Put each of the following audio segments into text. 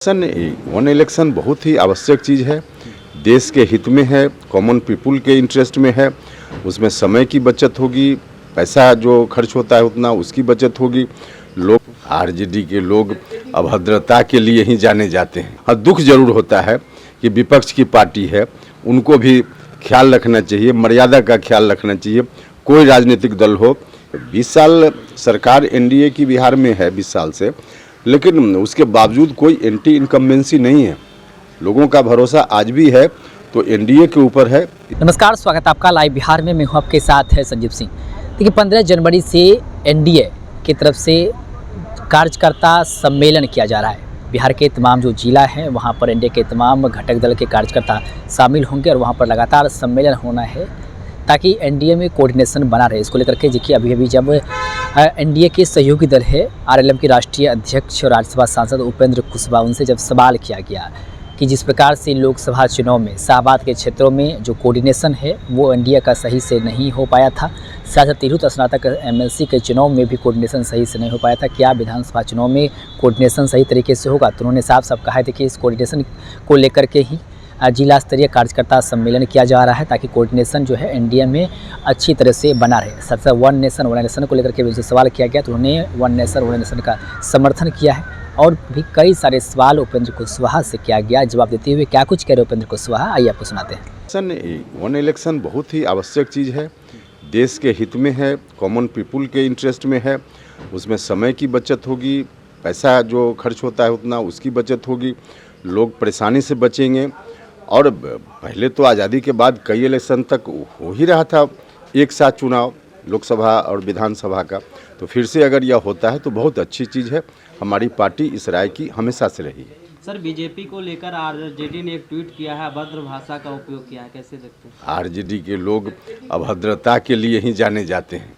One election बहुत ही आवश्यक चीज़ है, देश के हित में है, कॉमन पीपुल के इंटरेस्ट में है। उसमें समय की बचत होगी, पैसा जो खर्च होता है उतना उसकी बचत होगी। लोग आरजेडी के लोग अभद्रता के लिए ही जाने जाते हैं। हाँ, दुख जरूर होता है कि विपक्ष की पार्टी है, उनको भी ख्याल रखना चाहिए, मर्यादा का ख्याल रखना चाहिए। कोई राजनीतिक दल हो, 20 साल सरकार एनडीए की बिहार में है, 20 साल से, लेकिन उसके बावजूद कोई एंटी इनकम्बेंसी नहीं है। लोगों का भरोसा आज भी है तो एनडीए के ऊपर है। नमस्कार, स्वागत है आपका लाइव बिहार में। मैं हूं आपके साथ है संजीव सिंह। देखिए, 15 जनवरी से एनडीए की तरफ से कार्यकर्ता सम्मेलन किया जा रहा है। बिहार के तमाम जो जिला हैं वहां पर एनडीए के तमाम घटक दल के कार्यकर्ता शामिल होंगे और वहां पर लगातार सम्मेलन होना है ताकि एनडीए में कोऑर्डिनेशन बना रहे। इसको लेकर के देखिए, अभी जब एनडीए के सहयोगी दल है आरएलएम के राष्ट्रीय अध्यक्ष और राज्यसभा सांसद उपेंद्र कुशवाहा, उनसे जब सवाल किया गया कि जिस प्रकार से लोकसभा चुनाव में शाहबाद के क्षेत्रों में जो कोऑर्डिनेशन है वो एनडीए का सही से नहीं हो पाया था, साथ ही तिरहुत स्नातक एमएलसी के चुनाव में भी कोऑर्डिनेशन सही से नहीं हो पाया था, क्या विधानसभा चुनाव में कोऑर्डिनेशन सही तरीके से होगा? तो उन्होंने साफ कहा है कि इस कोऑर्डिनेशन को लेकर के ही जिला स्तरीय कार्यकर्ता सम्मेलन किया जा रहा है ताकि कोऑर्डिनेशन जो है एनडीए में अच्छी तरह से बना रहे। सबसे वन नेशन को लेकर के उनसे सवाल किया गया तो उन्होंने वन नेशन का समर्थन किया है और भी कई सारे सवाल उपेंद्र कुशवाहा से किया गया। जवाब देते हुए क्या कुछ कह रहे उपेंद्र कुशवाहा, आइए आपको सुनाते हैं। वन इलेक्शन बहुत ही आवश्यक चीज़ है, देश के हित में है, कॉमन पीपुल के इंटरेस्ट में है। उसमें समय की बचत होगी, पैसा जो खर्च होता है उतना उसकी बचत होगी, लोग परेशानी से बचेंगे। और पहले तो आज़ादी के बाद कई इलेक्शन तक हो ही रहा था एक साथ चुनाव, लोकसभा और विधानसभा का, तो फिर से अगर यह होता है तो बहुत अच्छी चीज़ है। हमारी पार्टी इस राय की हमेशा से रही है। सर, बीजेपी को लेकर आरजेडी ने एक ट्वीट किया है, अभद्र भाषा का उपयोग किया है, कैसे देखते हैं? आरजेडी के लोग अभद्रता के लिए ही जाने जाते हैं,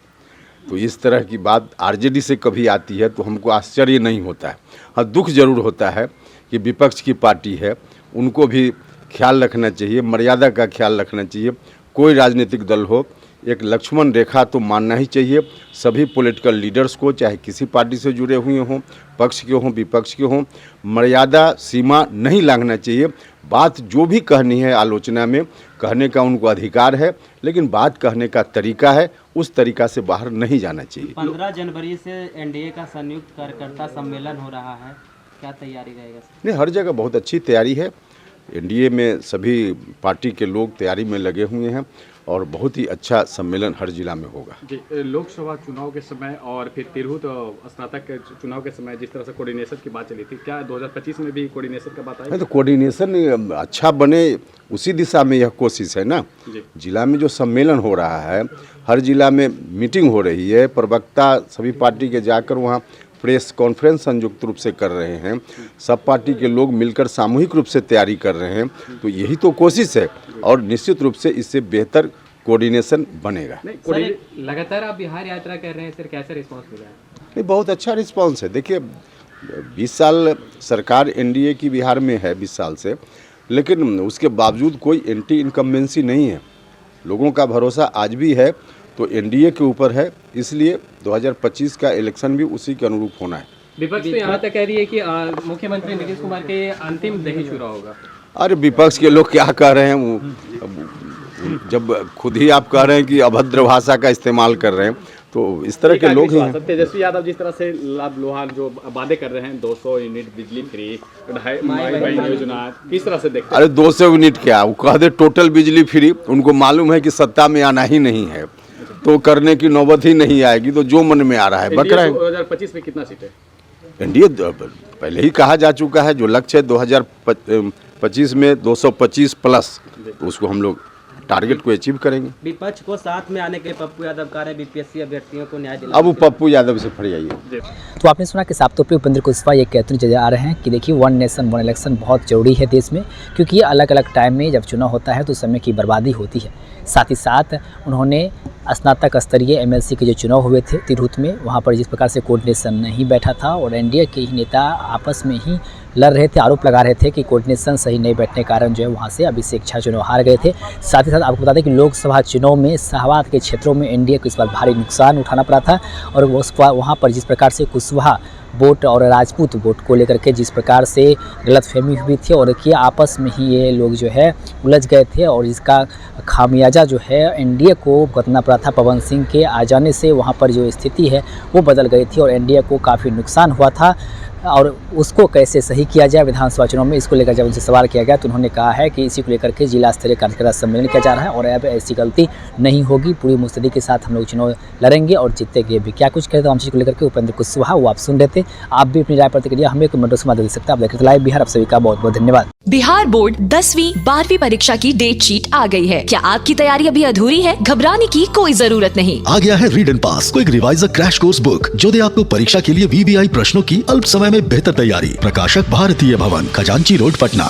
तो इस तरह की बात आरजेडी से कभी आती है तो हमको आश्चर्य नहीं होता है। हाँ, दुख जरूर होता है कि विपक्ष की पार्टी है, उनको भी ख्याल रखना चाहिए, मर्यादा का ख्याल रखना चाहिए। कोई राजनीतिक दल हो, एक लक्ष्मण रेखा तो मानना ही चाहिए। सभी पॉलिटिकल लीडर्स को, चाहे किसी पार्टी से जुड़े हुए हों, पक्ष के हों विपक्ष के हों, मर्यादा सीमा नहीं लांघना चाहिए। बात जो भी कहनी है आलोचना में कहने का उनको अधिकार है, लेकिन बात कहने का तरीका है, उस तरीका से बाहर नहीं जाना चाहिए। 15 जनवरी से एनडीए का संयुक्त कार्यकर्ता सम्मेलन हो रहा है, क्या तैयारी रहेगा? नहीं, हर जगह बहुत अच्छी तैयारी है। एनडीए में सभी पार्टी के लोग तैयारी में लगे हुए हैं और बहुत ही अच्छा सम्मेलन हर जिला में होगा। जी, लोकसभा चुनाव के समय और फिर तिरहुत स्नातक के चुनाव के समय जिस तरह से कोऑर्डिनेशन की बात चली थी, क्या 2025 में भी कोऑर्डिनेशन का बात आई? तो कोऑर्डिनेशन अच्छा बने उसी दिशा में यह कोशिश है ना। जिला में जो सम्मेलन हो रहा है, हर जिला में मीटिंग हो रही है, प्रवक्ता सभी पार्टी के जाकर वहाँ प्रेस कॉन्फ्रेंस संयुक्त रूप से कर रहे हैं, सब पार्टी के लोग मिलकर सामूहिक रूप से तैयारी कर रहे हैं, तो यही तो कोशिश है और निश्चित रूप से इससे बेहतर कोऑर्डिनेशन बनेगा। लगातार आप बिहार यात्रा कर रहे हैं सर, कैसा रिस्पांस मिला है? नहीं, बहुत अच्छा रिस्पांस है। देखिए, 20 साल सरकार एनडीए की बिहार में है, 20 साल से, लेकिन उसके बावजूद कोई एंटी इनकम्बेंसी नहीं है। लोगों का भरोसा आज भी है तो एनडीए के ऊपर है, इसलिए 2025 का इलेक्शन भी उसी के अनुरूप होना है। विपक्ष तो यहाँ तक कह रही है कि मुख्यमंत्री नीतीश कुमार के अंतिम दही चूरा होगा। अरे, विपक्ष के लोग क्या कह रहे हैं, जब खुद ही आप कह रहे हैं कि अभद्र भाषा का इस्तेमाल कर रहे हैं, तो इस तरह के लोग ही हैं। तेजस्वी यादव जिस तरह से लाभ लोहार जो वादे कर रहे हैं, 200 यूनिट बिजली फ्री, माई योजना, किस तरह से देखते हैं? अरे, 200 यूनिट क्या, वो कह दे टोटल बिजली फ्री। उनको मालूम है कि सत्ता में आना ही नहीं है तो करने की नौबत ही नहीं आएगी, तो जो मन में आ रहा है बक रहे हैं। 2025 में कितना सीटें? एनडीए पहले ही कहा जा चुका है, जो लक्ष्य है 2025 में 225 प्लस, तो उसको हम लोग टारगेट को अचीव करेंगे। विपक्ष को साथ में आने के लिए पप्पू यादव कह रहे बीपीएससी अभ्यर्थियों को न्याय दिलाना। अब वो पप्पू यादव से फरियाइए। तो आपने सुना कि साफ तौर पर उपेंद्र कुशवाहा ये कहते नजर आ रहे हैं कि देखिए, वन नेशन वन इलेक्शन बहुत जरूरी है देश में, क्योंकि ये अलग अलग टाइम में जब चुनाव होता है तो समय की बर्बादी होती है। साथ ही साथ उन्होंने स्नातक स्तरीय एमएलसी के जो चुनाव हुए थे तिरहुत में, वहाँ पर जिस प्रकार से कोऑर्डिनेशन नहीं बैठा था और एनडीए के ही नेता आपस में ही लड़ रहे थे, आरोप लगा रहे थे कि कोऑर्डिनेशन सही नहीं बैठने के कारण जो है वहाँ से अभिषेक झा चुनाव हार गए थे। साथ ही साथ आपको बता दें कि लोकसभा चुनाव में शाहबाद के क्षेत्रों में एनडीए को इस बार भारी नुकसान उठाना पड़ा था और वहाँ पर जिस प्रकार से कुशवाहा वोट और राजपूत वोट को लेकर के जिस प्रकार से गलतफहमी हुई थी और कि आपस में ही ये लोग जो है उलझ गए थे और इसका खामियाजा जो है एनडीए को भुगतना पड़ा था। पवन सिंह के आ जाने से वहाँ पर जो स्थिति है वो बदल गई थी और एनडीए को काफ़ी नुकसान हुआ था और उसको कैसे सही किया जाए विधानसभा चुनाव में, इसको लेकर जब उनसे सवाल किया गया तो उन्होंने कहा है कि इसी को लेकर के जिला स्तरीय कार्यकर्ता सम्मेलन किया जा रहा है और अब ऐसी गलती नहीं होगी, पूरी मुस्तैदी के साथ हम लोग चुनाव लड़ेंगे और जीतेंगे भी। क्या कुछ कहते हैं हम चीज़ को लेकर के उपेंद्र कुशवाहा, वो आप सुन रहे थे। आप भी अपनी राय प्रतिक्रिया हमें कमेंटों से दे सकते हैं। आप देख रहे लाइव बिहार, आप सभी का बहुत बहुत धन्यवाद। बिहार बोर्ड 10वीं 12वीं परीक्षा की डेट शीट आ गई है। क्या आपकी तैयारी अभी अधूरी है? घबराने की कोई जरूरत नहीं। आ गया है read and pass quick reviser crash course book जो दे आपको परीक्षा के लिए वीवीआई प्रश्नों की अल्प समय में बेहतर तैयारी। प्रकाशक भारतीय भवन, खजांची रोड, पटना।